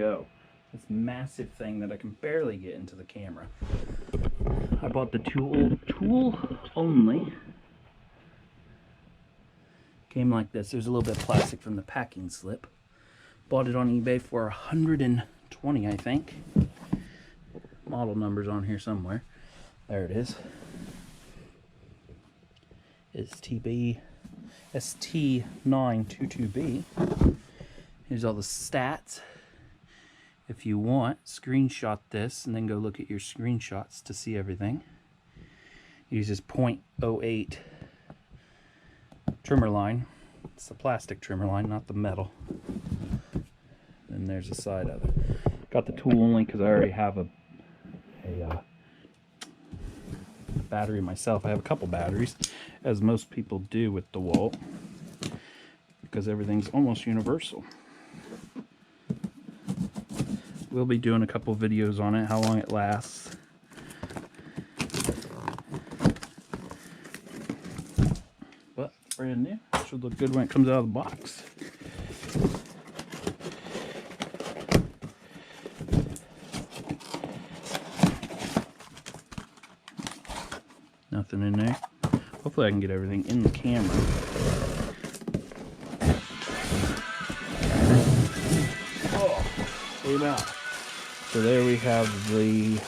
go. This massive thing that I can barely get into the camera. I bought the tool only. Came like this. There's a little bit of plastic from the packing slip. Bought it on eBay for 120, I think. Model number's on here somewhere. There it is. It's DCST922B. Here's all the stats. If you want, screenshot this and then go look at your screenshots to see everything. Uses 0.08 trimmer line. It's the plastic trimmer line, not the metal. And there's the side of it. Got the tool only because I already have a battery myself. I have a couple batteries, as most people do with DEWALT, because everything's almost universal. We'll be doing a couple videos on it, how long it lasts. But brand new. Should look good when it comes out of the box. Nothing in there. Hopefully I can get everything in the camera. Oh, came out. So there we have the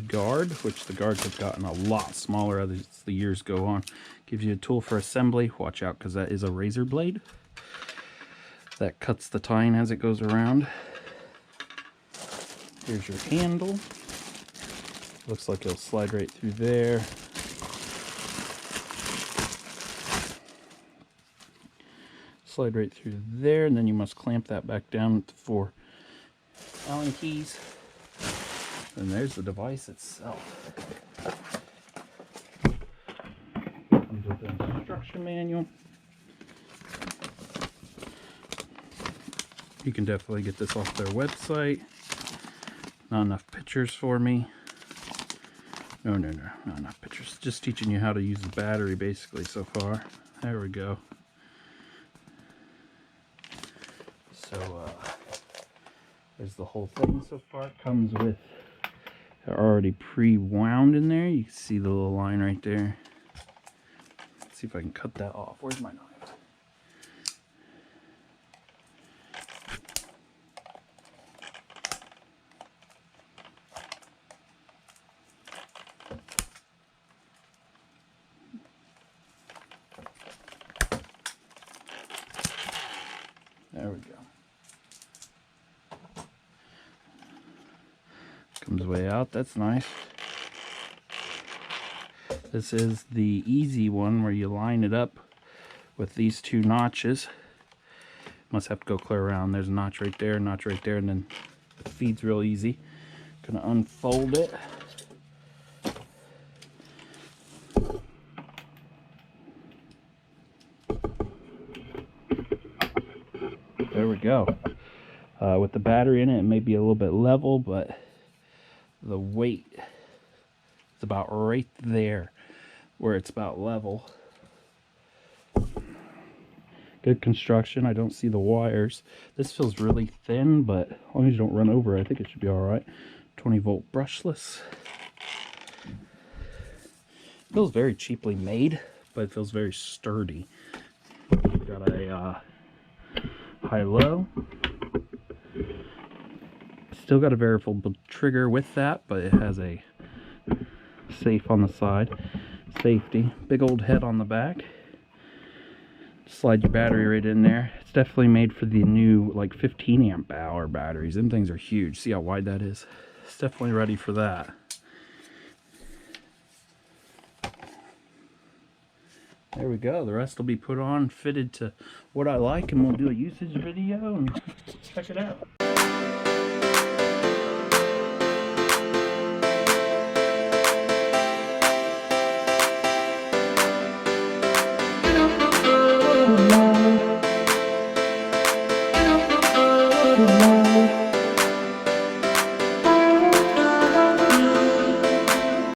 guard, which the guards have gotten a lot smaller as the years go on. Gives you a tool for assembly. Watch out, because that is a razor blade that cuts the tine as it goes around. Here's your handle. Looks like it'll slide right through there. Slide right through there, and then you must clamp that back down with the 4 Allen keys. And there's the device itself. Comes with an instruction manual. You can definitely get this off their website. Not enough pictures for me. No, not enough pictures. Just teaching you how to use the battery basically so far. There we go. So, there's the whole thing so far. It comes with, they're already pre-wound in there. You can see the little line right there. Let's see if I can cut that off. Where's my knife? There we go. Comes way out. That's nice. This is the easy one where you line it up with these 2 notches. Must have to go clear around. There's a notch right there, and then it feeds real easy. Gonna unfold it. There we go. With the battery in it, it may be a little bit level, but the weight is about right there where it's about level. Good construction. I don't see the wires. This feels really thin, but as long as you don't run over it, I think it should be alright. 20-volt brushless. Feels very cheaply made, but it feels very sturdy. We've got a high-low. Still got a variable trigger with that, but it has a safe on the side. Safety. Big old head on the back. Slide your battery right in there. It's definitely made for the new like 15 amp hour batteries. Them things are huge. See how wide that is? It's definitely ready for that. There we go. The rest will be put on, fitted to what I like, and we'll do a usage video and check it out.